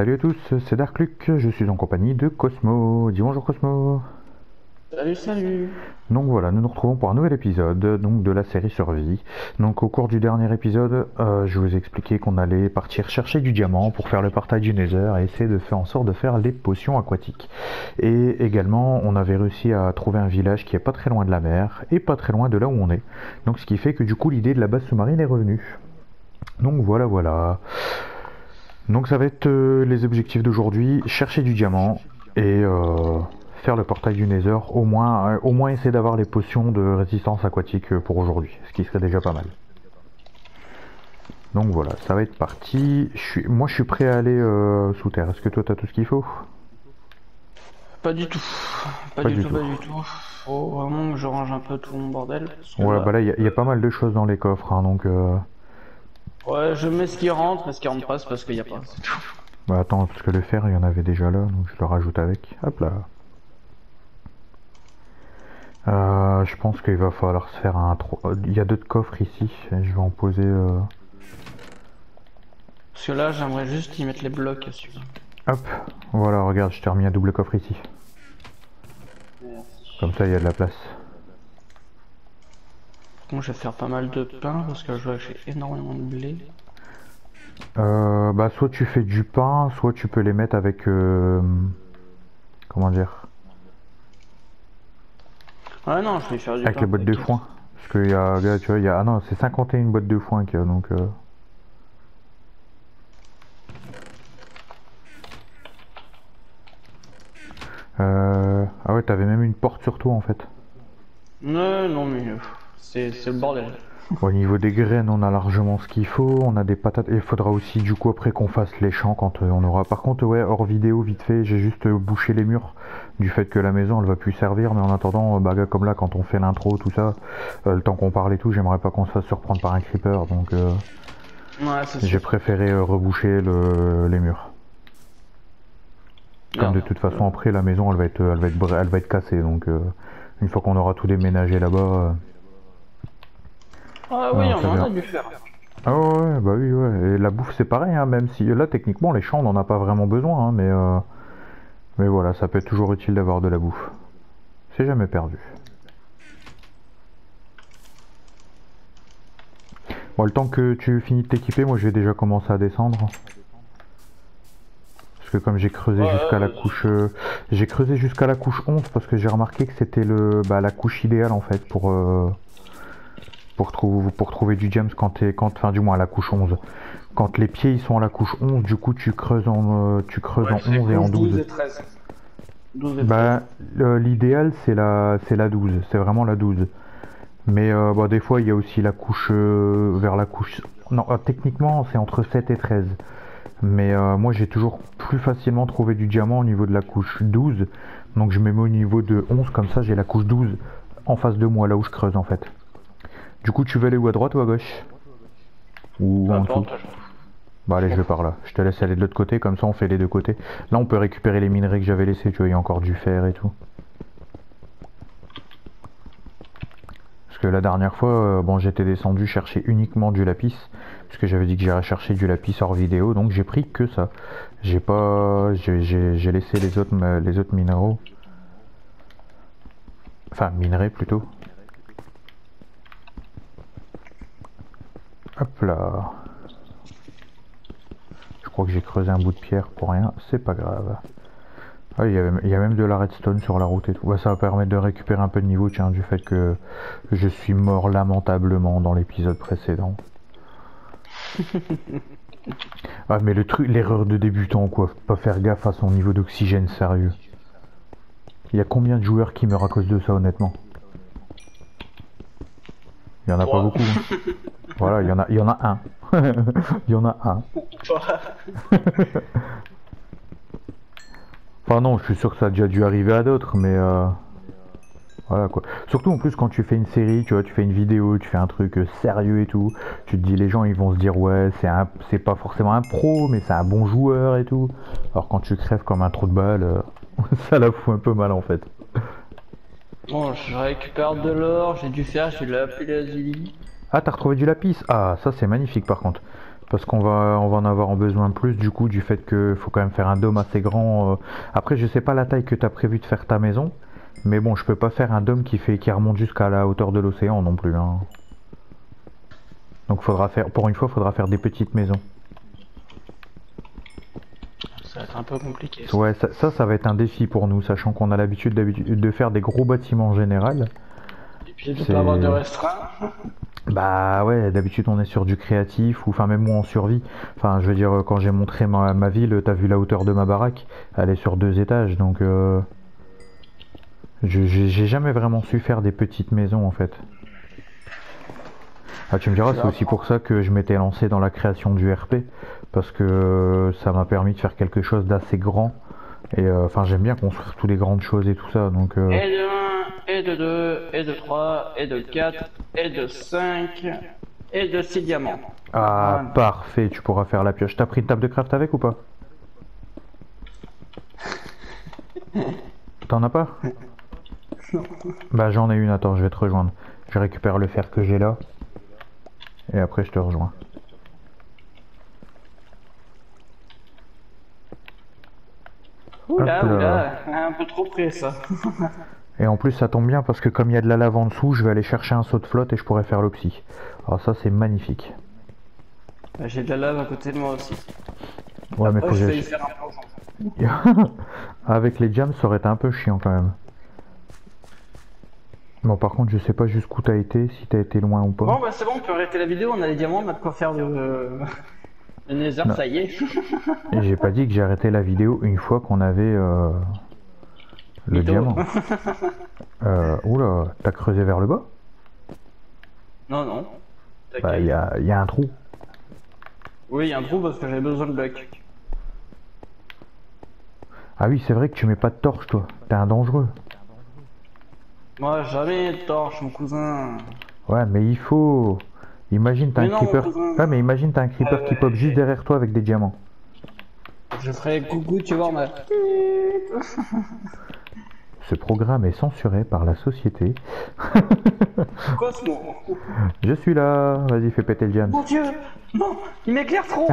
Salut à tous, c'est Darkluck, je suis en compagnie de Cosmo. Dis bonjour Cosmo. Salut, salut. Donc voilà, nous nous retrouvons pour un nouvel épisode donc de la série Survie. Donc au cours du dernier épisode, je vous ai expliqué qu'on allait partir chercher du diamant pour faire le partage du Nether et essayer de faire en sorte de faire les potions aquatiques. Et également, on avait réussi à trouver un village qui est pas très loin de la mer et pas très loin de là où on est. Donc ce qui fait que du coup l'idée de la base sous-marine est revenue. Donc voilà. Donc ça va être les objectifs d'aujourd'hui, chercher du diamant et faire le portail du Nether, au moins essayer d'avoir les potions de résistance aquatique pour aujourd'hui, ce qui serait déjà pas mal. Donc voilà, ça va être parti. Moi je suis prêt à aller sous terre, est-ce que toi t'as tout ce qu'il faut? Pas du tout. Pas du tout. Faut vraiment que je range un peu tout mon bordel. Parce que Ouais, là... bah là il y a pas mal de choses dans les coffres, hein, donc... Ouais, je mets ce qui rentre et ce qui rentre pas, c'est parce qu'il y a pas, c'est tout. Bah attends, parce que le fer il y en avait déjà là, donc je le rajoute avec. Hop là. Je pense qu'il va falloir se faire un... Il y a d'autres coffres ici, je vais en poser... Parce que là, j'aimerais juste y mettre les blocs dessus. Hop, voilà, regarde, je t'ai remis un double coffre ici. Merci. Comme ça, il y a de la place. Bon, je vais faire pas mal de pain parce que je vois que j'ai énormément de blé. Bah, soit tu fais du pain, soit tu peux les mettre avec... comment dire? Ouais, non, je vais faire du Avec pain. les boîtes de T'inquiète. foin. Parce qu'il y a, regarde, tu vois, il y a... Ah non, c'est 51 boîtes de foin qu'il y a, donc... Ah ouais, t'avais même une porte sur toi, en fait. Non, mais c'est le bordel. Au niveau des graines, on a largement ce qu'il faut, on a des patates, et il faudra aussi du coup après qu'on fasse les champs quand on aura... Par contre, ouais, hors vidéo, vite fait, j'ai juste bouché les murs du fait que la maison elle va plus servir, mais en attendant, bah, comme là, quand on fait l'intro, tout ça, le temps qu'on parle et tout, j'aimerais pas qu'on se fasse surprendre par un creeper, donc Ouais, c'est j'ai sûr. préféré reboucher les murs. Comme de toute façon, après, la maison elle va être cassée, donc une fois qu'on aura tout déménagé là-bas... Ah oui, non, ça on en vient. a dû faire. Ah ouais, bah oui, ouais. Et la bouffe c'est pareil, hein, même si là techniquement les champs on n'en a pas vraiment besoin, hein, mais voilà, ça peut être toujours utile d'avoir de la bouffe. C'est jamais perdu. Bon, le temps que tu finis de t'équiper, moi je vais déjà commencer à descendre. Parce que comme j'ai creusé jusqu'à la couche... j'ai creusé jusqu'à la couche 11 parce que j'ai remarqué que c'était la couche idéale en fait pour trouver du gems enfin du moins à la couche 11. Quand les pieds ils sont à la couche 11, du coup tu creuses en 11 et en 12. 12 et 13. 12 et 13. Bah l'idéal c'est la 12, c'est vraiment la 12. Mais bah, des fois il y a aussi la couche vers la couche... Non, techniquement c'est entre 7 et 13. Mais moi j'ai toujours plus facilement trouvé du diamant au niveau de la couche 12. Donc je me mets au niveau de 11, comme ça j'ai la couche 12 en face de moi, là où je creuse en fait. Du coup tu veux aller où, à droite ou à gauche? Ou Peu en dessous? importe. Bah allez, je vais par là. Je te laisse aller de l'autre côté, comme ça on fait les deux côtés. Là on peut récupérer les minerais que j'avais laissés, tu vois, il y a encore du fer et tout. Parce que la dernière fois, bon, j'étais descendu chercher uniquement du lapis, parce que j'avais dit que j'irais chercher du lapis hors vidéo, donc j'ai pris que ça. J'ai laissé les autres minéraux. Enfin, minerais plutôt. Hop là. Je crois que j'ai creusé un bout de pierre pour rien, c'est pas grave. Ah, il y a même de la redstone sur la route et tout. Bah, ça va permettre de récupérer un peu de niveau, tiens, du fait que je suis mort lamentablement dans l'épisode précédent. Ah, mais l'erreur de débutant, quoi. Faut pas faire gaffe à son niveau d'oxygène, sérieux. Il y a combien de joueurs qui meurent à cause de ça, honnêtement? Il y en a pas beaucoup, hein. Voilà, il y en a un. Il y en a un. Enfin non, je suis sûr que ça a déjà dû arriver à d'autres, mais voilà quoi. Surtout en plus quand tu fais une série, tu vois, tu fais une vidéo, tu fais un truc sérieux et tout, tu te dis les gens ils vont se dire ouais c'est pas forcément un pro mais c'est un bon joueur et tout. Alors quand tu crèves comme un trou de balle, ça la fout un peu mal en fait. Bon, je récupère de l'or, j'ai du fer, j'ai de la lazuli. Ah t'as retrouvé du lapis? Ah ça c'est magnifique par contre. Parce qu'on va en avoir besoin plus du coup, du fait que faut quand même faire un dôme assez grand. Après, je sais pas la taille que tu as prévu de faire ta maison, mais bon, je peux pas faire un dôme qui remonte jusqu'à la hauteur de l'océan non plus, hein. Donc faudra faire, pour une fois, faudra faire des petites maisons. Ça va être un peu compliqué. Ouais, ça va être un défi pour nous, sachant qu'on a l'habitude de faire des gros bâtiments en général. Et puis de pas avoir de restreint. Bah ouais, d'habitude on est sur du créatif, ou enfin même moi en survie. Enfin, je veux dire, quand j'ai montré ma ville, t'as vu la hauteur de ma baraque, elle est sur 2 étages, donc j'ai jamais vraiment su faire des petites maisons en fait. Ah, tu me diras, c'est aussi pour ça que je m'étais lancé dans la création du RP, parce que ça m'a permis de faire quelque chose d'assez grand. Et enfin, j'aime bien construire toutes les grandes choses et tout ça, donc... Et de 1, et de 2, et de 3, et de 4, et de 5, et de 6 diamants. Ah, ouais. Parfait, tu pourras faire la pioche. T'as pris une table de craft avec ou pas? T'en as pas? Non. Bah j'en ai une, attends, je vais te rejoindre. Je récupère le fer que j'ai là. Et après je te rejoins. Oula, oula, un peu trop près ça. Et en plus ça tombe bien parce que comme il y a de la lave en dessous, je vais aller chercher un seau de flotte et je pourrais faire l'opsie. Alors ça c'est magnifique. J'ai de la lave à côté de moi aussi. Ouais, mais faut que je vais faire un plongeon. Avec les jams ça aurait été un peu chiant quand même. Bon, par contre je sais pas jusqu'où t'as été, si t'as été loin ou pas. Bon bah c'est bon, on peut arrêter la vidéo, on a les diamants, on a de quoi faire le nether, ça y est. Et j'ai pas dit que j'ai arrêté la vidéo une fois qu'on avait le diamant. Oula, t'as creusé vers le bas? Non, non. Bah il y a un trou. Oui, il y a un trou parce que j'avais besoin de blocs. Ah oui, c'est vrai que tu mets pas de torche toi, t'es un dangereux. Moi jamais de torche, mon cousin. Ouais, mais il faut... Imagine t'as un creeper... Ouais, mais imagine t'as un creeper qui pop juste derrière toi avec des diamants. Je ferai coucou, tu vois, mais... Ce programme est censuré par la société. Cosmo. Je suis là, vas-y fais péter le jam. Mon dieu, non, il m'éclaire trop.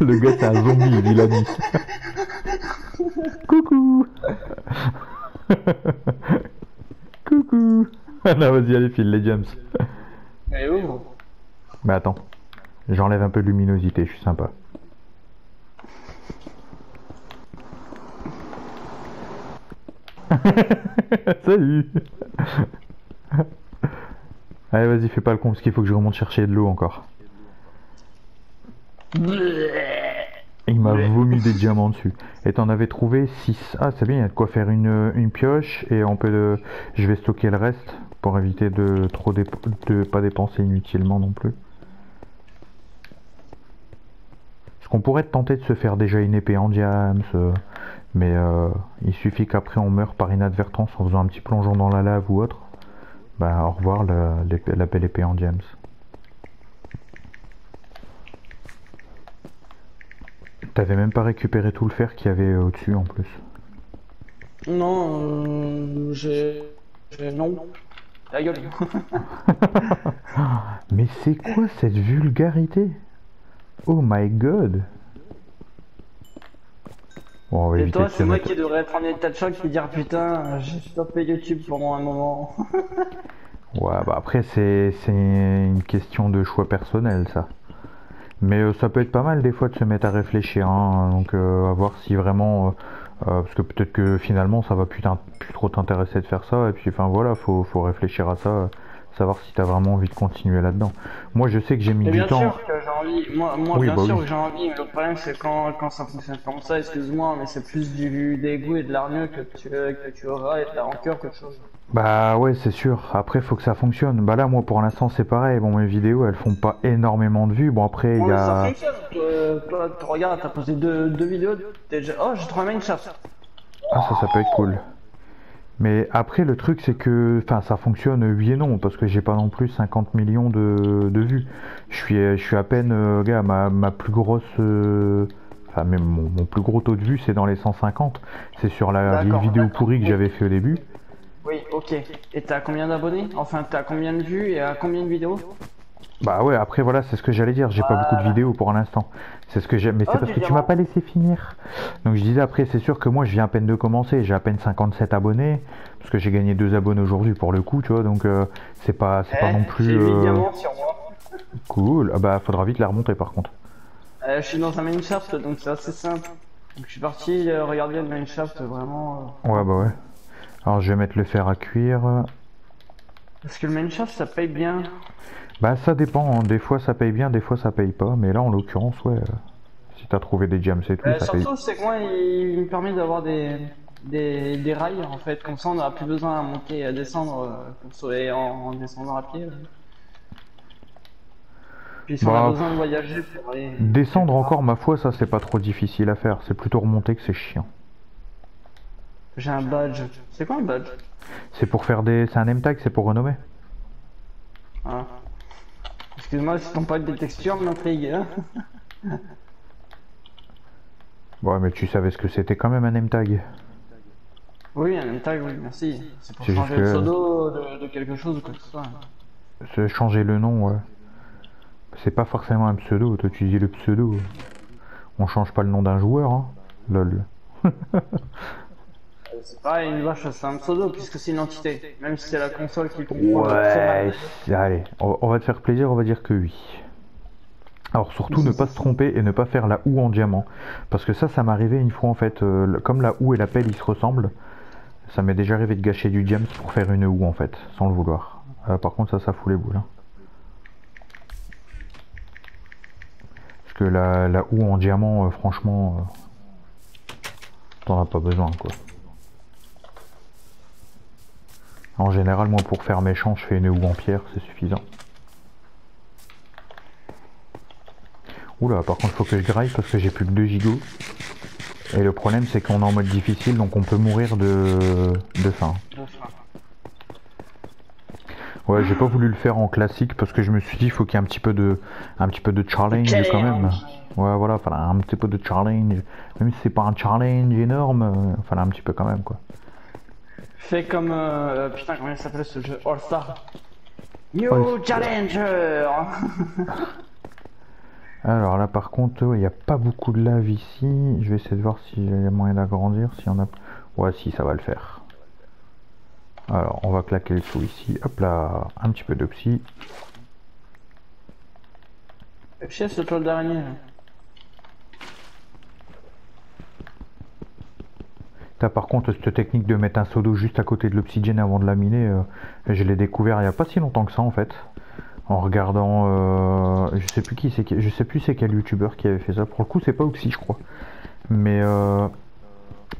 Le gars c'est un zombie, il a dit. Coucou. Coucou. Non, vas-y, allez, file les jams. Et ouvre. Mais attends, j'enlève un peu de luminosité, je suis sympa. Salut. Allez, vas-y, fais pas le con, parce qu'il faut que je remonte chercher de l'eau encore. Il m'a vomi des diamants dessus. Et t'en avais trouvé 6. Ah, c'est bien, il y a de quoi faire une pioche. Et on peut je vais stocker le reste pour éviter de pas dépenser inutilement non plus. Parce qu'on pourrait tenter de se faire déjà une épée en diams. Mais il suffit qu'après on meure par inadvertance en faisant un petit plongeon dans la lave ou autre. Bah au revoir la belle épée en diams. T'avais même pas récupéré tout le fer qu'il y avait au-dessus en plus. Non, non. Ta gueule. Mais c'est quoi cette vulgarité? Oh my god. Bon, et toi, c'est moi qui devrais être en état de choc et dire putain, j'ai stoppé YouTube pendant un moment. Ouais, bah après c'est une question de choix personnel ça. Mais ça peut être pas mal des fois de se mettre à réfléchir, hein, donc à voir si vraiment... parce que peut-être que finalement ça va plus trop t'intéresser de faire ça, et puis enfin voilà, faut réfléchir à ça, savoir si t'as vraiment envie de continuer là-dedans. Moi je sais que j'ai mis du temps... Bien sûr que j'ai envie, moi oui, bien sûr que j'ai envie, mais le problème c'est quand ça fonctionne comme ça, excuse-moi, mais c'est plus du dégoût et de l'arnieux que tu auras et de la rancœur que chose. Bah ouais, c'est sûr, après faut que ça fonctionne. Bah là moi pour l'instant c'est pareil, bon mes vidéos elles font pas énormément de vues, bon après il y a... Ça fonctionne, toi regarde, t'as posé deux vidéos, déjà... Oh j'ai trouvé un Minecraft. Ah ça peut être cool. Mais après le truc c'est que, enfin ça fonctionne oui et non, parce que j'ai pas non plus 50 millions de vues. Je suis à peine, gars, ma plus grosse... Enfin même mon plus gros taux de vues c'est dans les 150, c'est sur la vieille vidéo pourrie que j'avais fait au début. Oui, ok. Et t'as combien d'abonnés? Enfin, t'as combien de vues et à combien de vidéos? Bah ouais, après voilà, c'est ce que j'allais dire, j'ai pas beaucoup de Voilà. vidéos pour l'instant. C'est ce que j'ai, mais c'est Oh, parce du que tu m'as diamant. pas laissé finir. Donc je disais après, c'est sûr que moi je viens à peine de commencer, j'ai à peine 57 abonnés, parce que j'ai gagné 2 abonnés aujourd'hui pour le coup, tu vois, donc c'est pas non plus J'ai 8 diamants sur moi. cool. Ah bah faudra vite les remonter par contre. Je suis dans un main shaft, donc c'est assez simple. Donc je suis parti regarder le main shaft vraiment. Ouais bah ouais. Alors je vais mettre le fer à cuire. Parce que le main shaft ça paye bien. Bah ça dépend, hein. Des fois ça paye bien, des fois ça paye pas, mais là en l'occurrence ouais, si t'as trouvé des gems et tout, ça paye. Surtout, c'est que moi, il me permet d'avoir des rails, en fait. Comme ça, on n'aura plus besoin à monter et à descendre pour sauver en descendant à pied. Puis si on a Bah besoin de voyager pour aller descendre quelque encore, part. ma foi, ça c'est pas trop difficile à faire, c'est plutôt remonter que c'est chiant. J'ai un badge. C'est quoi un badge? C'est pour faire des... C'est un name tag, c'est pour renommer. Ah. Excuse-moi si ton pas des textures m'intrigue. Hein. Ouais, mais tu savais ce que c'était quand même un name tag. Oui, un tag, oui, merci. C'est pour C'est juste changer le que... pseudo de quelque chose ou quoi que ce soit. Se changer le nom, ouais. C'est pas forcément un pseudo, toi tu dis le pseudo. On change pas le nom d'un joueur, hein. Lol. C'est pareil, une vache, c'est un pseudo puisque c'est une entité. Même si c'est la console qui contrôle très mal. Ouais, allez, on va te faire plaisir, on va dire que oui. Alors surtout ne pas se tromper et ne pas faire la houe en diamant. Parce que ça m'arrivait une fois en fait, comme la houe et la pelle ils se ressemblent, ça m'est déjà arrivé de gâcher du diamant pour faire une houe en fait, sans le vouloir. Par contre ça fout les boules. Hein. Parce que la houe en diamant, franchement, t'en as pas besoin quoi. En général moi pour faire mes champs je fais une houe en pierre, c'est suffisant. Oula, par contre faut que je graille parce que j'ai plus que 2 gigots. Et le problème c'est qu'on est en mode difficile donc on peut mourir de faim. Ouais, j'ai pas voulu le faire en classique parce que je me suis dit il faut qu'il y ait un petit peu de challenge quand même. Ouais, voilà, fallait un petit peu de challenge. Même si c'est pas un challenge énorme, fallait un petit peu quand même quoi. Fais comme putain, comment il s'appelle ce jeu? All Star. New Oh, Challenger. alors là par contre, il n'y a pas beaucoup de lave ici. Je vais essayer de voir s'il y a moyen d'agrandir. Si on a... Ouais, si, ça va le faire. Alors, on va claquer le sous ici. Hop là, un petit peu de psy. Chef, c'est toi le dernier. T'as par contre cette technique de mettre un seau d'eau juste à côté de l'obsidienne avant de la miner, je l'ai découvert il n'y a pas si longtemps que ça en fait. En regardant, je sais plus qui c'est, je sais plus c'est quel youtubeur qui avait fait ça. Pour le coup, c'est pas Oxy, je crois. Mais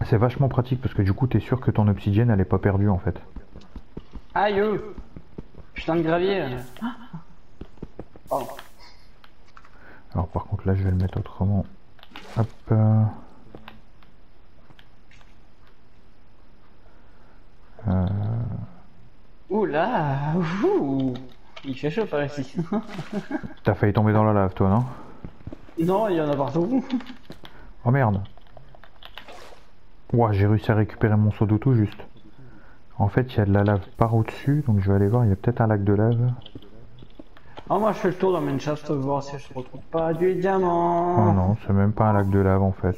c'est vachement pratique parce que du coup, t'es sûr que ton obsidienne elle est pas perdue en fait. Aïe, putain de gravier. Pardon. Alors par contre là, je vais le mettre autrement. Hop. Oula, ouh, il fait chaud par ici. T'as failli tomber dans la lave, toi, non? Non, il y en a partout. Oh merde. Ouah, j'ai réussi à récupérer mon seau d'eau tout juste. En fait, il y a de la lave par au-dessus, donc je vais aller voir, il y a peut-être un lac de lave. Ah, moi je fais le tour dans mes shaft pour voir si je retrouve pas du Oh diamant. non, c'est même pas un lac de lave en fait.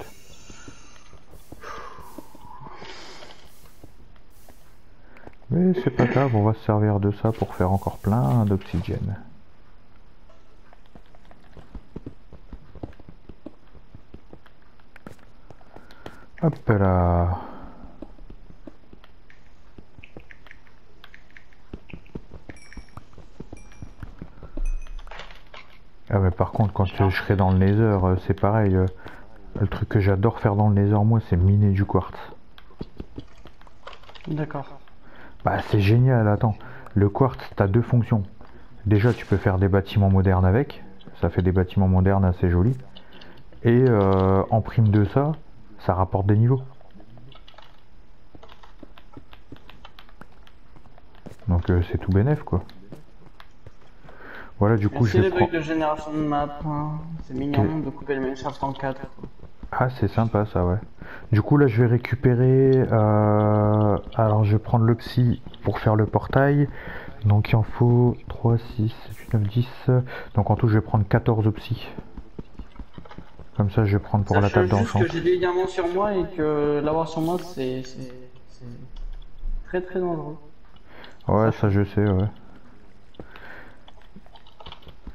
Mais c'est pas grave, on va se servir de ça pour faire encore plein d'oxygène. Hop là. Ah mais par contre quand je serai dans le nether, c'est pareil. Le truc que j'adore faire dans le nether moi c'est miner du quartz. D'accord. Bah c'est génial, attends. Le quartz t'as deux fonctions. Déjà tu peux faire des bâtiments modernes avec. Ça fait des bâtiments modernes assez jolis. Et en prime de ça, ça rapporte des niveaux. Donc c'est tout bénef quoi. Voilà du coup C'est je les prends... bugs de génération de map. Hein. C'est mignon de couper le Minecraft en 4. Ah c'est sympa ça ouais. Du coup là je vais récupérer... Alors je vais prendre l'oxy pour faire le portail. Donc il en faut 3, 6, 8, 9, 10. Donc en tout je vais prendre 14 psy. Comme ça je vais prendre pour la table d'enchant. Que j'ai des diamants sur moi et que l'avoir sur moi c'est très très dangereux. Ouais ça je sais ouais.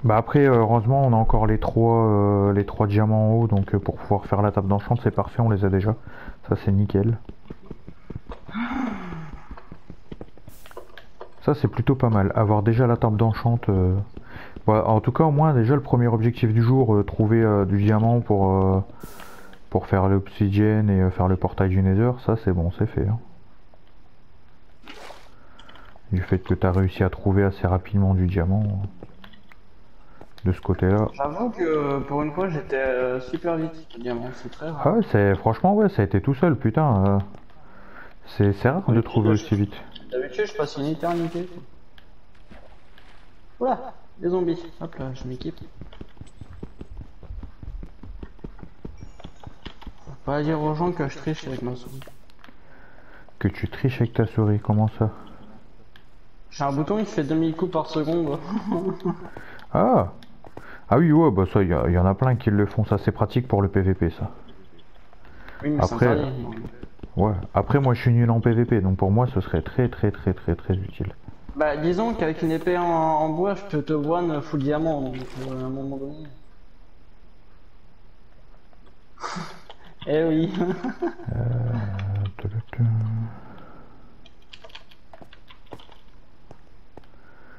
Bah après heureusement on a encore les trois diamants en haut donc pour pouvoir faire la table d'enchant c'est parfait, on les a déjà. Ça c'est nickel. Ça c'est plutôt pas mal, avoir déjà la table d'enchante. Ouais, en tout cas au moins déjà le premier objectif du jour, trouver du diamant pour faire l'obsidienne et faire le portail du Nether, ça c'est bon, c'est fait. Hein. Du fait que tu as réussi à trouver assez rapidement du diamant de ce côté là. J'avoue que pour une fois j'étais super vite, diamant, c'est très rare. Ah ouais, franchement ouais, ça a été tout seul putain. C'est rare de trouver aussi vite. D'habitude je passe une éternité. Oula, des zombies, hop là, je m'équipe. Faut pas dire aux gens que je triche avec ma souris. Que tu triches avec ta souris, comment ça? J'ai un bouton qui fait 2000 coups par seconde. Ah oui ouais bah ça il y en a plein qui le font, ça c'est pratique pour le PVP ça. Oui, mais après ouais, après moi je suis nul en PVP donc pour moi ce serait très utile. Bah disons qu'avec une épée en bois je peux te one full diamant donc à un moment donné. Eh oui.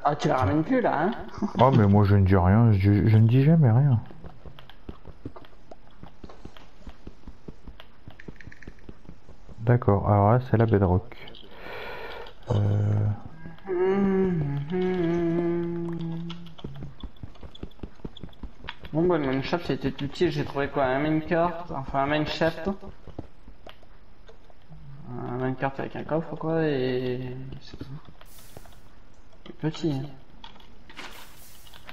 Ah tu la ramènes plus là hein? Oh mais moi je ne dis rien, je ne dis jamais rien. D'accord, alors là c'est la bedrock. Bon bah le mineshaft c'était utile, j'ai trouvé quoi? Un minecart, enfin un mineshaft. Un minecart avec un coffre quoi et c'est tout. C'est petit hein.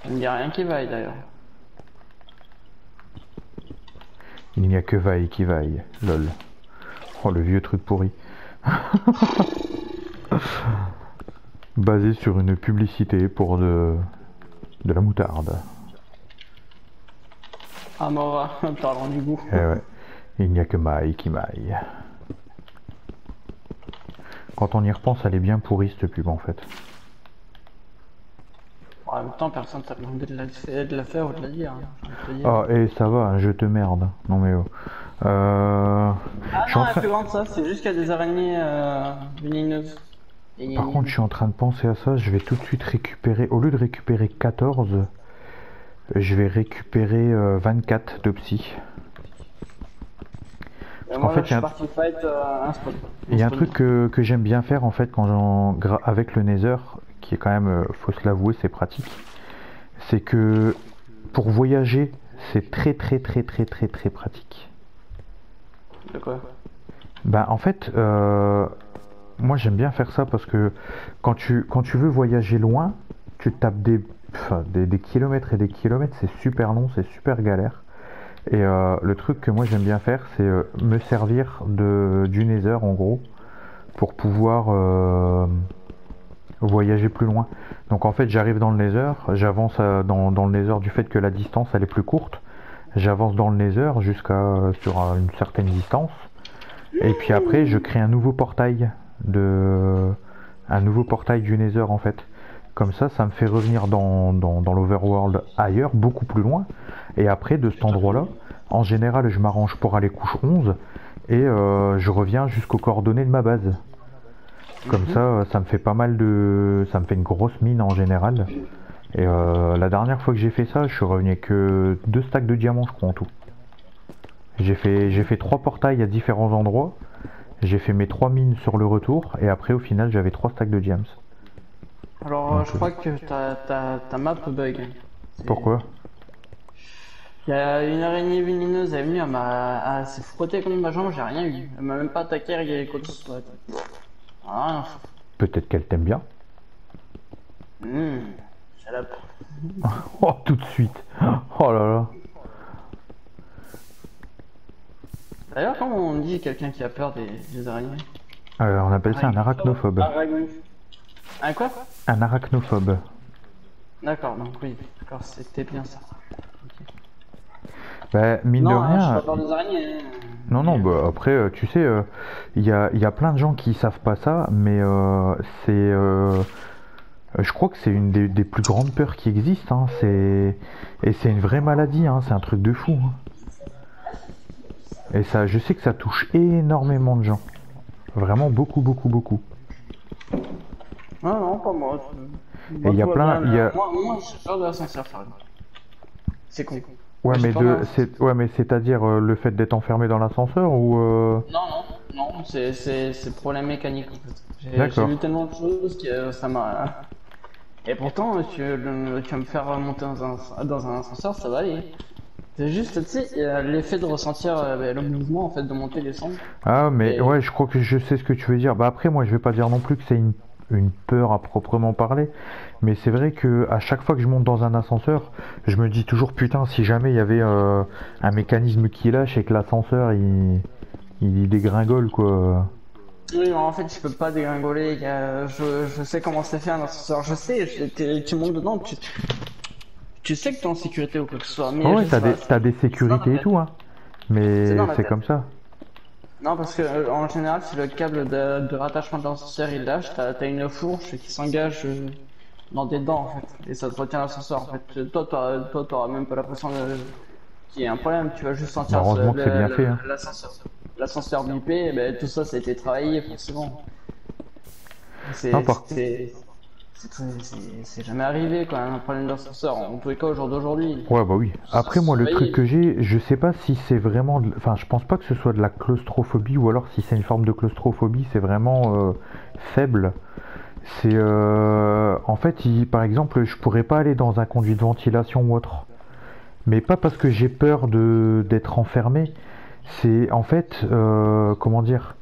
Ça ne dit rien qui vaille d'ailleurs. Il n'y a que vaille qui vaille, lol. Oh le vieux truc pourri. Basé sur une publicité pour de la moutarde. Amora, parlant du goût. Eh ouais, il n'y a que maille qui maille. Quand on y repense, elle est bien pourrie cette pub en fait. En même temps, personne t'a demandé de la faire ou de la dire. Ah, et ça va, hein, je te merde. Non mais oh. Ah non, la plus grande ça, c'est juste qu'il y a des araignées lumineuses. Par contre, je suis en train de penser à ça, je vais tout de suite récupérer, au lieu de récupérer 14, je vais récupérer 24 de psy. En fait, il y a un truc que j'aime bien faire en fait quand avec le Nether, qui est quand même, faut se l'avouer, c'est pratique. C'est que pour voyager, c'est très pratique. De quoi? Ben en fait, moi j'aime bien faire ça parce que quand tu veux voyager loin, tu tapes des kilomètres et des kilomètres, c'est super long, c'est super galère. Et le truc que moi j'aime bien faire, c'est me servir du Nether en gros pour pouvoir voyager plus loin. Donc en fait j'arrive dans le Nether, j'avance dans le Nether du fait que la distance elle est plus courte. J'avance dans le Nether jusqu'à sur une certaine distance. Et puis après je crée un nouveau portail du Nether en fait. Comme ça me fait revenir dans l'Overworld ailleurs, beaucoup plus loin. Et après de cet endroit là, en général je m'arrange pour aller couche 11 et je reviens jusqu'aux coordonnées de ma base. Comme ça me fait pas mal ça me fait une grosse mine en général. Et la dernière fois que j'ai fait ça, je suis revenu avec 2 stacks de diamants je crois en tout. J'ai fait 3 portails à différents endroits. J'ai fait mes 3 mines sur le retour et après au final j'avais 3 stacks de diams. Alors donc, je crois que ta map bug. Pourquoi? Il y a une araignée lumineuse, elle est venue, elle s'est frottée contre ma jambe, j'ai rien eu. Elle m'a même pas attaqué, elle est côté soit. Ah, peut-être qu'elle t'aime bien. Salope. Oh tout de suite. Oh là là. D'ailleurs, comment on dit quelqu'un qui a peur des araignées? On appelle ça un arachnophobe. Un quoi? Un arachnophobe. D'accord, donc oui, d'accord, c'était bien ça. Ok. Bah, mine de Non, rien. je suis pas peur des araignées. Non, non, bah après, tu sais, y a plein de gens qui savent pas ça, mais je crois que c'est une des plus grandes peurs qui existent, hein. Et c'est une vraie maladie, hein. C'est un truc de fou, hein. Et ça, je sais que ça touche énormément de gens. Vraiment beaucoup, beaucoup, beaucoup. Non, non, pas moi. Et il y a plein. Moi, j'ai peur de l'ascenseur, par exemple. C'est con. Ouais, Moi, j'ai mais peur de l'ascenseur. ouais, mais c'est-à-dire le fait d'être enfermé dans l'ascenseur ou Non, non, non, c'est problème mécanique en fait. J'ai D'accord. vu tellement de choses que ça m'a. Et pourtant, tu vas me faire monter dans un ascenseur, ça va aller. C'est juste, tu sais, l'effet de ressentir le mouvement en fait, de monter et descendre. Ah, mais Et ouais, je crois que je sais ce que tu veux dire. Bah après, moi, je vais pas dire non plus que c'est une peur à proprement parler, mais c'est vrai que à chaque fois que je monte dans un ascenseur, je me dis toujours putain, si jamais il y avait un mécanisme qui lâche et que l'ascenseur il dégringole quoi. oui, mais en fait, je peux pas dégringoler. Je sais comment c'est fait un ascenseur. Je sais, tu montes dedans, tu sais que t'es en sécurité ou quoi que ce soit. Mais Oh ouais, je sais pas, t'as des c'est dans la sécurités et tête. tout, hein. C'est Mais dans la c'est tête. comme ça. Non, parce que en général, si le câble de rattachement de l'ascenseur il lâche, t'as une fourche qui s'engage dans des dents en fait, et ça te retient l'ascenseur en fait. Toi, t'auras même pas l'impression qu'il y a un problème, tu vas juste Bah, sentir heureusement que c'est bien fait, hein. l'ascenseur biper, et ben, tout ça, ça a été travaillé forcément. Non, C'est par c'est c'est jamais arrivé quoi, un problème d'ascenseur, en tous les cas au jour d'aujourd'hui. Ouais, bah oui. Après, moi, le truc Travaillé. que j'ai, je sais pas si c'est vraiment. Enfin, je pense pas que ce soit de la claustrophobie ou alors si c'est une forme de claustrophobie, c'est vraiment faible. C'est. En fait, par exemple, je pourrais pas aller dans un conduit de ventilation ou autre. Mais pas parce que j'ai peur d'être enfermé. C'est en fait. Comment dire?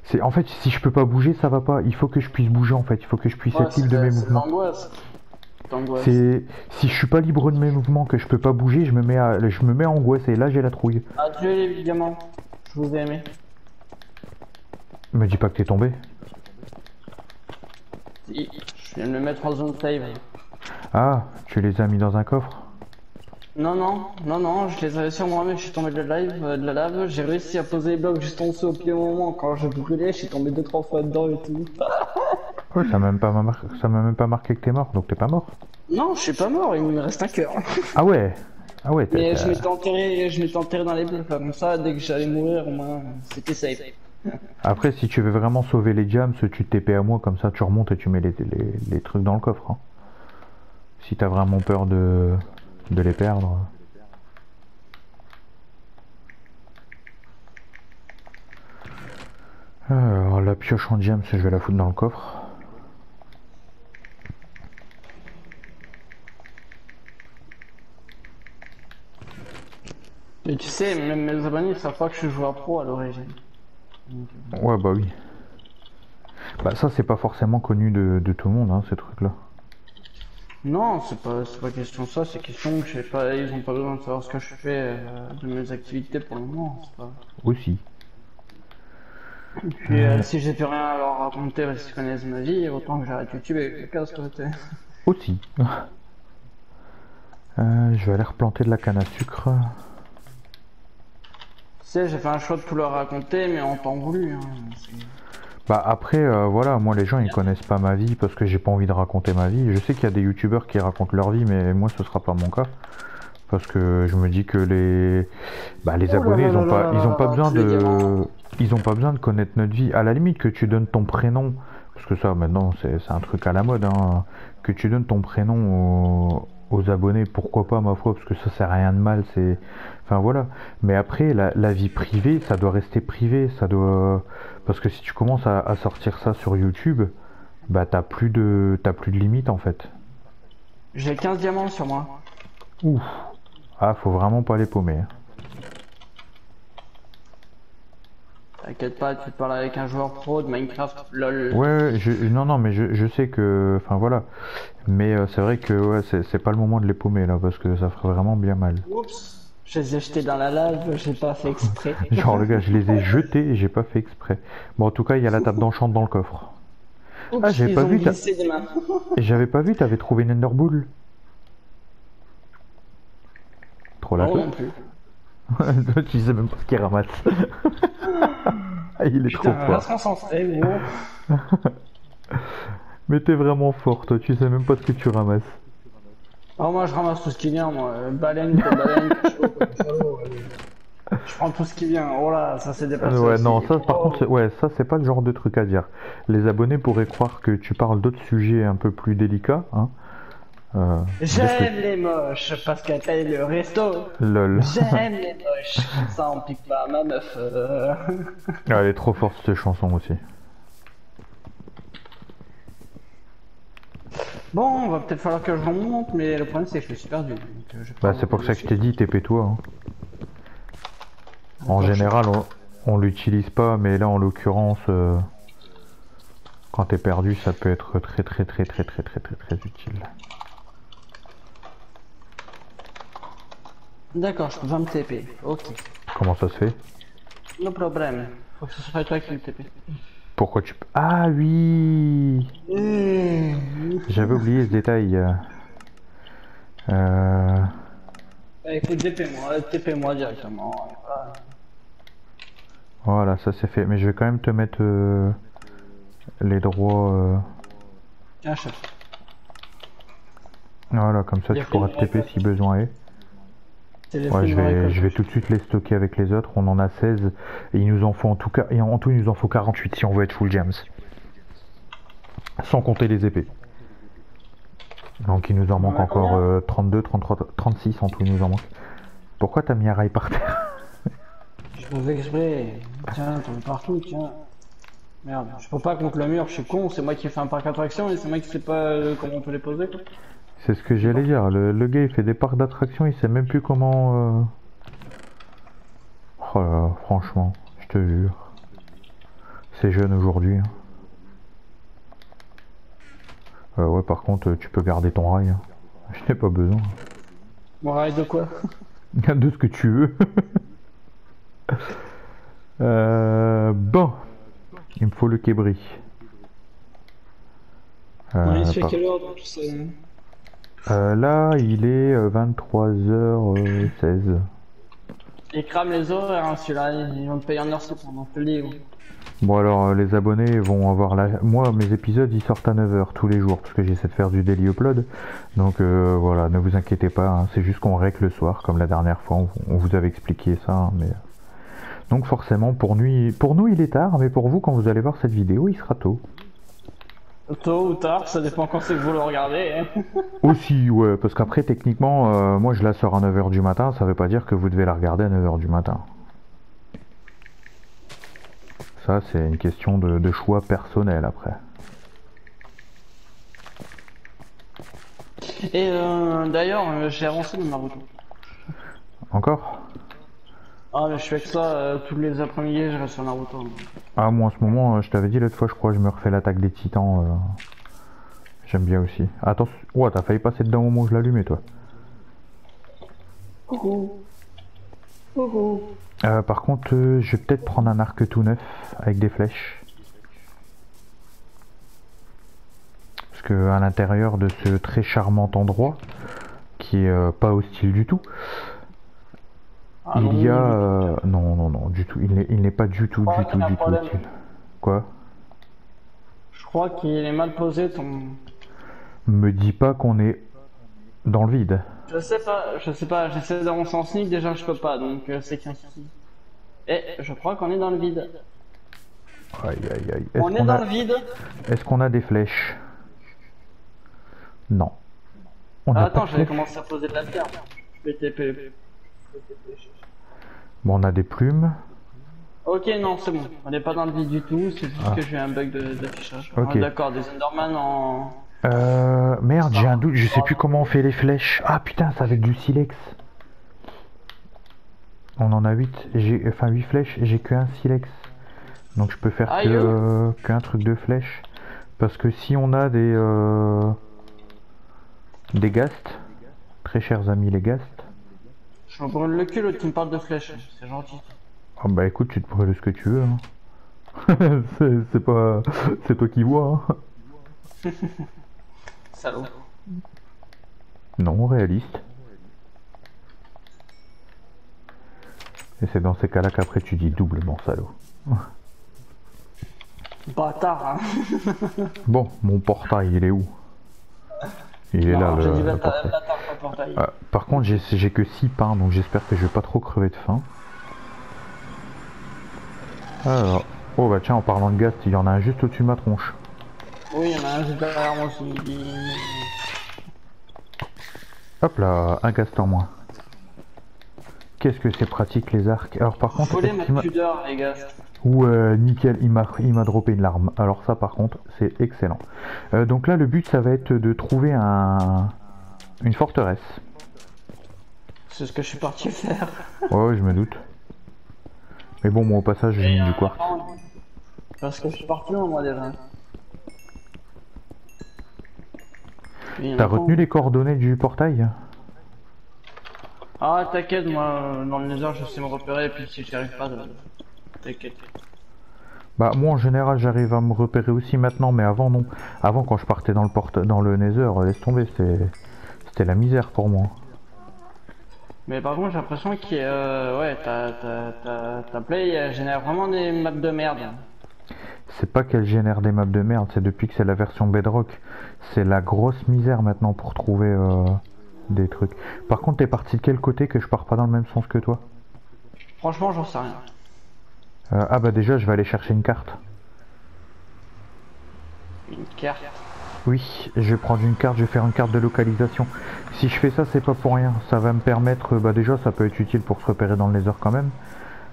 C'est en fait, si je peux pas bouger, ça va pas. Il faut que je puisse bouger en fait. Il faut que je puisse Ouais, être libre de mes c'est de mouvements. l'angoisse. D'angoisse. C'est si je suis pas libre de mes mouvements, que je peux pas bouger, je me mets à angoisser. Là, j'ai la trouille. Adieu les diamants, je vous ai aimé. Me dis pas que t'es tombé. Si, je viens de me mettre en zone save. Ah, tu les as mis dans un coffre. Non, non, non, non, je les avais sur moi, mais je suis tombé de la lave. J'ai réussi à poser les blocs juste en dessous au pied au moment. Quand je brûlais, je suis tombé 2-3 fois dedans et tout. Ouais, ça m'a même pas marqué que t'es mort, donc t'es pas mort. Non, je suis pas mort, il me reste un cœur. Ah ouais. Ah ouais. Mais je m'étais enterré dans les blocs là, comme ça, dès que j'allais mourir, au moins, c'était safe. Après, si tu veux vraiment sauver les jams, tu TP à moi, comme ça tu remontes et tu mets les trucs dans le coffre, hein. Si t'as vraiment peur de les perdre. Alors, la pioche en jams, je vais la foutre dans le coffre. Et tu sais, même mes abonnés savent pas que je suis joueur pro à l'origine. Ouais, bah oui. Bah ça, c'est pas forcément connu de tout le monde, hein, ces trucs-là. Non, c'est pas question de ça, c'est question que je sais pas, ils ont pas besoin de savoir ce que je fais de mes activités pour le moment, c'est pas. Aussi. Et puis si j'ai plus rien à leur raconter parce qu'ils connaissent ma vie, autant que j'arrête YouTube et que je casse quoi, t'es. Aussi. Je vais aller replanter de la canne à sucre. Tu sais, j'ai fait un choix de tout leur raconter, mais en temps voulu. Hein. Bah après, voilà, moi les gens ils connaissent pas ma vie parce que j'ai pas envie de raconter ma vie. Je sais qu'il y a des youtubeurs qui racontent leur vie, mais moi ce sera pas mon cas. Parce que je me dis que les abonnés ils ont pas besoin de connaître notre vie. À la limite que tu donnes ton prénom, parce que ça maintenant c'est un truc à la mode, hein, que tu donnes ton prénom aux abonnés, pourquoi pas ma foi, parce que ça c'est rien de mal, enfin voilà. Mais après la vie privée, ça doit rester privé, ça doit, parce que si tu commences à sortir ça sur YouTube, bah t'as plus de limite en fait. J'ai 15 diamants sur moi. Ouf. Ah, faut vraiment pas les paumer, hein. T'inquiète pas, tu te parles avec un joueur pro de Minecraft, lol. Ouais, non, mais je sais que, enfin voilà, mais c'est vrai que ouais, c'est pas le moment de les paumer là, parce que ça ferait vraiment bien mal. Oups, je les ai jetés dans la lave, j'ai pas fait exprès. Genre le gars, je les ai jetés et j'ai pas fait exprès. Bon, en tout cas, il y a la table d'enchant dans le coffre. Ah, j'avais ils pas ont vu, glissé des mains. j'avais pas vu, t'avais trouvé une Enderbull. Trop la Non, classe. non plus. Toi, tu sais même pas ce qu'il ramasse. Il est trop Putain, fort. reste concentré, gros. Mais t'es vraiment fort, toi, tu sais même pas ce que tu ramasses. Alors moi je ramasse tout ce qui vient, moi. Baleine, cachot, je prends tout ce qui vient. Oh là, ça s'est dépassé Ouais, aussi. non, ça par Oh. contre, ouais, ça c'est pas le genre de truc à dire. Les abonnés pourraient croire que tu parles d'autres sujets un peu plus délicats, hein. J'aime les moches parce qu'elle paye le resto. Lol. J'aime les moches. Ça on pique pas ma meuf. Ah, elle est trop forte cette chanson aussi. Bon, va peut-être falloir que je remonte, mais le problème c'est que je suis perdu. Donc, je vais Bah pas c'est pour ça que je remonter t'ai dit, TP-toi. Hein. En dessus. général, on l'utilise pas, mais là en l'occurrence, quand t'es perdu, ça peut être très utile. D'accord, je peux pas me TP. Ok. Comment ça se fait? No problème. Faut que ce soit toi qui me TP. Pourquoi tu... Ah oui, j'avais oublié ce détail. Écoute, TP-moi directement. Voilà, ça c'est fait. Mais je vais quand même te mettre les droits. Tiens, chef. Voilà, comme ça Y a tu pourras fait te une TP si besoin est. Téléphone Ouais, de récolte. je vais tout de suite les stocker avec les autres. On en a 16 et il nous en faut en tout cas, et en tout il nous en faut 48 si on veut être full James. Sans compter les épées. Donc il nous en manque Ouais, encore combien 32, 33, 36 en tout il nous en manque. Pourquoi t'as mis un rail par terre? Je fais exprès. Tiens, t'en mets partout, tiens. Merde, je peux pas contre le mur, je suis con, c'est moi qui fais un parc d'attraction et c'est moi qui sais pas comment on peut les poser quoi. C'est ce que j'allais dire. Le gars il fait des parcs d'attractions, il sait même plus comment... Oh là là, franchement, je te jure. C'est jeune aujourd'hui. Hein. Ouais, par contre, tu peux garder ton rail. Hein. Je n'ai pas besoin. Bon, arrête de quoi? De ce que tu veux. Bon. Il me faut le kébri. Ouais, il se fait par- quelle heure dans tout ça? Là, il est 23h16. Il crame les horaires, hein, celui-là, ils vont te payer en heure sup, on te le livre. Bon alors, les abonnés vont avoir la... Moi, mes épisodes, ils sortent à 9h tous les jours, parce que j'essaie de faire du daily upload. Donc voilà, ne vous inquiétez pas, hein, c'est juste qu'on règle le soir, comme la dernière fois, on vous avait expliqué ça. Hein, mais... Donc forcément, pour nous, il est tard, mais pour vous, quand vous allez voir cette vidéo, il sera tôt. Tôt ou tard, ça dépend quand c'est que vous le regardez. Hein. Aussi, ouais, parce qu'après, techniquement, moi je la sors à 9h du matin, ça veut pas dire que vous devez la regarder à 9h du matin. Ça, c'est une question de choix personnel après. Et d'ailleurs, j'ai avancé dans Naruto. Encore? Ah, mais je fais que ça, tous les après-midi, je reste sur Naruto. Ah, moi en ce moment, je t'avais dit l'autre fois, je crois, je me refais l'attaque des titans. J'aime bien aussi. Attention, ouais, t'as failli passer dedans au moment où je l'allumais, toi. Coucou. Coucou. Par contre, je vais peut-être prendre un arc tout neuf avec des flèches. Parce que à l'intérieur de ce très charmant endroit, qui est pas hostile du tout, Ah, il non, y a... non, du tout. Il n'est pas du tout problème. hostile. Quoi? Je crois qu'il est mal posé ton... Me dis pas qu'on est dans le vide. Je sais pas, j'essaie dans mon sens sneak, déjà je peux pas, donc c'est qu'un souci. Et je crois qu'on est dans le vide. Aïe aïe aïe. On est dans le vide. Est-ce qu'on a des flèches? Non. On a pas Attends, de j'avais flèches. commencé à poser de la terre. Je vais TP. Bon, on a des plumes. Ok, non, c'est bon. On n'est pas dans le vide du tout, c'est juste que j'ai un bug d'affichage. Ok. D'accord, des Enderman en... Merde, j'ai un doute, je sais plus comment on fait les flèches. Ah putain, c'est avec du silex. On en a 8, enfin 8 flèches, j'ai qu'un silex. Donc je peux faire qu'un truc de flèche. Parce que si on a des ghasts, très chers amis les ghasts. Je me brûle le cul, tu me parles de flèches, c'est gentil. Ah bah écoute, tu te brûles ce que tu veux. Hein. C'est pas... C'est toi qui vois. Hein. Salaud. Non, réaliste. Et c'est dans ces cas-là qu'après tu dis doublement salaud. Bâtard, hein. Bon, mon portail, il est où? Il est là, j'ai dit le bâtard, portail. bâtard, pas portail. Par contre, j'ai que 6 pains, donc j'espère que je vais pas trop crever de faim. Alors, oh bah tiens, en parlant de gaz, il y en a un juste au-dessus de ma tronche. Oui, il y en a un juste derrière moi aussi. Hop là, un gaz en moins. Qu'est-ce que c'est pratique les arcs. Alors par contre, Faut les mettre pudeur, les gars. nickel, il m'a droppé une larme. Alors ça par contre, c'est excellent. Donc là, le but, ça va être de trouver une forteresse. C'est ce que je suis parti faire. Ouais, je me doute. Mais bon, moi au passage, j'ai mis du quartz. Parce que je suis parti loin, moi déjà. T'as retenu les coordonnées du portail? Ah, t'inquiète, moi, dans le nether, je sais me repérer, et puis si j'y arrive pas, t'inquiète. Bah, moi en général, j'arrive à me repérer aussi maintenant, mais avant, non. Avant, quand je partais dans le nether, laisse tomber, c'était la misère pour moi. Mais par contre, j'ai l'impression que ouais, ta play elle génère vraiment des maps de merde. C'est pas qu'elle génère des maps de merde, c'est depuis que c'est la version Bedrock. C'est la grosse misère maintenant pour trouver des trucs. Par contre, t'es parti de quel côté que je pars pas dans le même sens que toi? Franchement, j'en sais rien. Ah bah déjà, je vais aller chercher une carte. Une carte. Oui, je vais prendre une carte, je vais faire une carte de localisation. Si je fais ça, c'est pas pour rien. Ça va me permettre, bah déjà, ça peut être utile pour se repérer dans le nether quand même.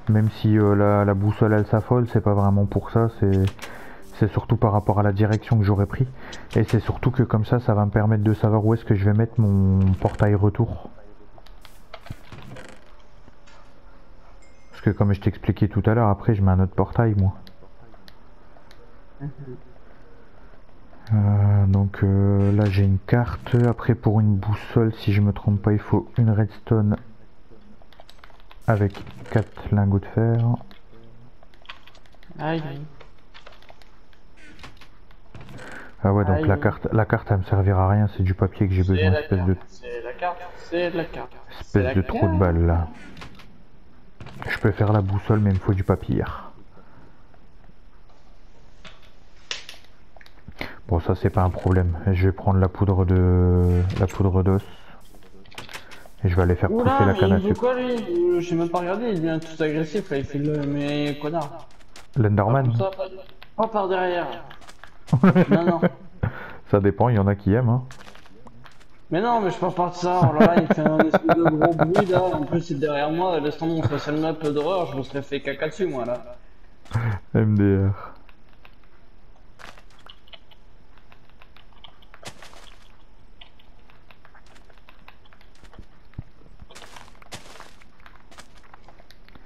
Même si la boussole elle s'affole, c'est pas vraiment pour ça, c'est surtout par rapport à la direction que j'aurais pris. Et c'est surtout que comme ça va me permettre de savoir où est-ce que je vais mettre mon portail retour. Parce que comme je t'expliquais tout à l'heure, après je mets un autre portail moi. Donc là j'ai une carte. Après pour une boussole, si je me trompe pas, il faut une redstone avec 4 lingots de fer. Aïe. Ah ouais, donc la carte elle me servira à rien, c'est du papier que j'ai besoin, espèce de... C'est la carte, c'est la carte. Espèce de trou de balle là. Je peux faire la boussole mais il me faut du papier. Bon ça c'est pas un problème, je vais prendre la poudre d'os. Et je vais aller faire pousser la canne à sucre. Quoi lui? J'ai même pas regardé, il devient tout agressif là, il fait le... mais connard. L'Enderman? Pas par derrière. Non, non. Ça dépend, il y en a qui aiment hein. Mais non, mais je parle pas de ça, oh là là, il fait un espèce de gros bruit là, en plus c'est derrière moi, laisse tomber mon spécial map d'horreur, je me serais fait caca dessus moi là. MDR.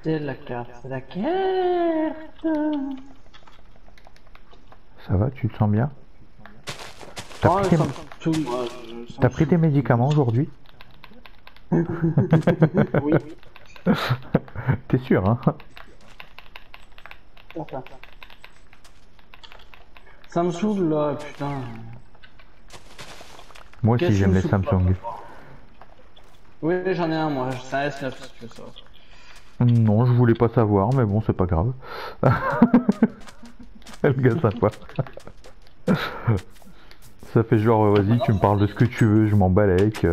C'est la carte, c'est la carte. Ça va, tu te sens bien? T'as pris tes médicaments aujourd'hui? Oui. T'es sûr hein? Ça me saoule là, putain. Moi aussi j'aime les Samsung. Oui, j'en ai un moi, c'est un S9 si tu veux ça. Non, je voulais pas savoir, mais bon, c'est pas grave. Le gars sympa. Ça fait genre, vas-y, tu me parles de ce que tu veux, je m'en balèque.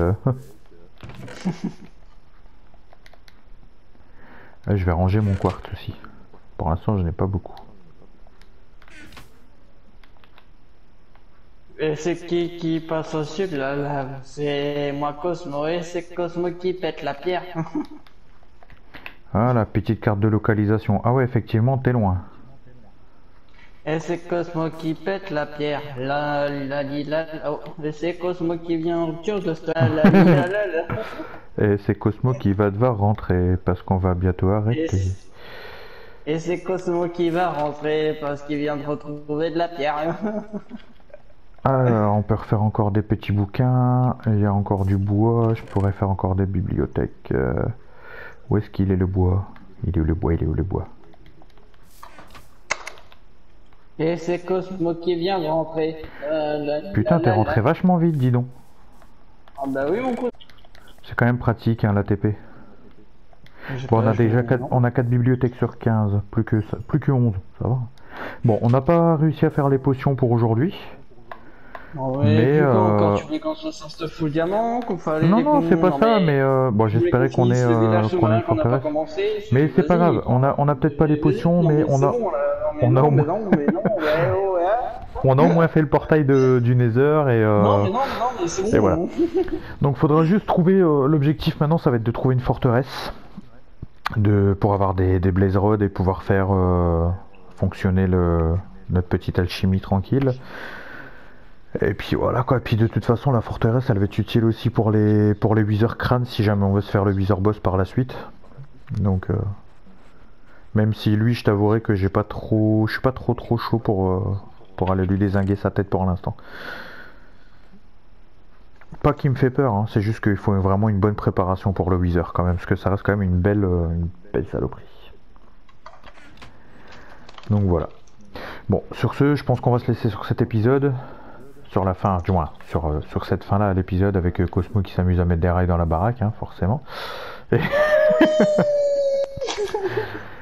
Je vais ranger mon quartz aussi. Pour l'instant, je n'ai pas beaucoup. Et c'est qui passe au-dessus de la lave? C'est moi Cosmo, et c'est Cosmo qui pète la pierre. Ah, la petite carte de localisation. Ah ouais, effectivement, t'es loin. Et c'est Cosmo qui pète la pierre. Oh, et c'est Cosmo qui vient en rupture de ce Et c'est Cosmo qui va devoir rentrer parce qu'on va bientôt arrêter. Et c'est Cosmo qui va rentrer parce qu'il vient de retrouver de la pierre. Alors, on peut refaire encore des petits bouquins. Il y a encore du bois. Je pourrais faire encore des bibliothèques. Où est-ce qu'il est le bois? Il est où le bois? Il est où le bois? Et c'est Cosmo qui vient de rentrer. Putain, t'es rentré vachement vite, dis donc. Ah bah oui, mon coup. C'est quand même pratique, hein, l'ATP. J'ai Bon, on pas a déjà joué, 4 bibliothèques sur 15, plus que 11, ça va. Bon, on n'a pas réussi à faire les potions pour aujourd'hui. Ouais, Mais, puis quand tu voulais qu'on se fasse le full diamant, qu'on fallait. Non, c'est pas ça, mais bon, je voulais j'espérais qu'on ait, finisse le village qu'on ait sous-marin une qu'on n'a pas forteresse. commencé. Je Mais dis, c'est pas vas-y, grave, on a peut-être pas les potions, non, mais on c'est a, bon, là. Non, mais on a non, au mais moins, non, mais non, ouais, ouais. on a au moins fait le portail du Nether et, Non, mais non, mais c'est bon. et voilà. Donc faudra juste trouver, l'objectif maintenant, ça va être de trouver une forteresse, pour avoir des blaze rods et pouvoir faire fonctionner notre petite alchimie tranquille. Et puis voilà quoi, puis de toute façon la forteresse elle va être utile aussi pour les Wither crânes si jamais on veut se faire le Wither boss par la suite. Donc même si lui je t'avouerai que je suis pas trop chaud pour aller lui dézinguer sa tête pour l'instant. Pas qu'il me fait peur, hein, c'est juste qu'il faut vraiment une bonne préparation pour le Wither quand même, parce que ça reste quand même une belle saloperie. Donc voilà. Bon, sur ce, je pense qu'on va se laisser sur cet épisode. Sur la fin, du moins, sur cette fin-là à l'épisode avec Cosmo qui s'amuse à mettre des rails dans la baraque, hein, forcément. Et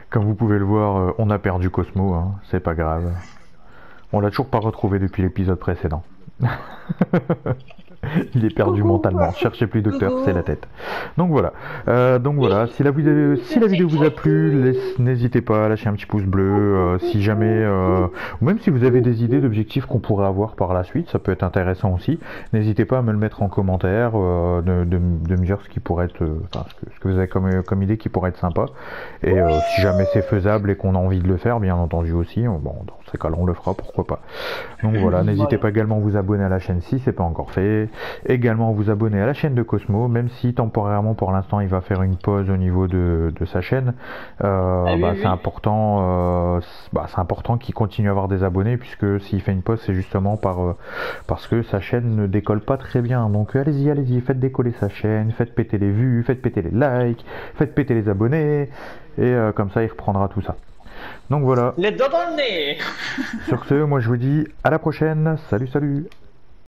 comme vous pouvez le voir, on a perdu Cosmo, hein, c'est pas grave. On l'a toujours pas retrouvé depuis l'épisode précédent. Il est perdu mentalement. Cherchez plus docteur, c'est la tête. Donc voilà. Si la vidéo vous a plu, n'hésitez pas à lâcher un petit pouce bleu. Si jamais, ou même si vous avez des idées d'objectifs qu'on pourrait avoir par la suite, ça peut être intéressant aussi. N'hésitez pas à me le mettre en commentaire, de me dire ce qui pourrait être, ce que vous avez comme idée qui pourrait être sympa. Et si jamais c'est faisable et qu'on a envie de le faire, bien entendu aussi. Bon, dans ces cas-là, on le fera, pourquoi pas. Donc voilà, n'hésitez pas également à vous abonner à la chaîne si c'est pas encore fait. Également vous abonner à la chaîne de Cosmo, même si temporairement pour l'instant il va faire une pause au niveau de sa chaîne. C'est important, c'est important qu'il continue à avoir des abonnés, puisque s'il fait une pause c'est justement parce que sa chaîne ne décolle pas très bien. Donc allez-y, faites décoller sa chaîne, faites péter les vues, faites péter les likes, faites péter les abonnés, et comme ça il reprendra tout ça. Donc voilà. Les doigts dans le nez. Sur ce, moi je vous dis à la prochaine. Salut.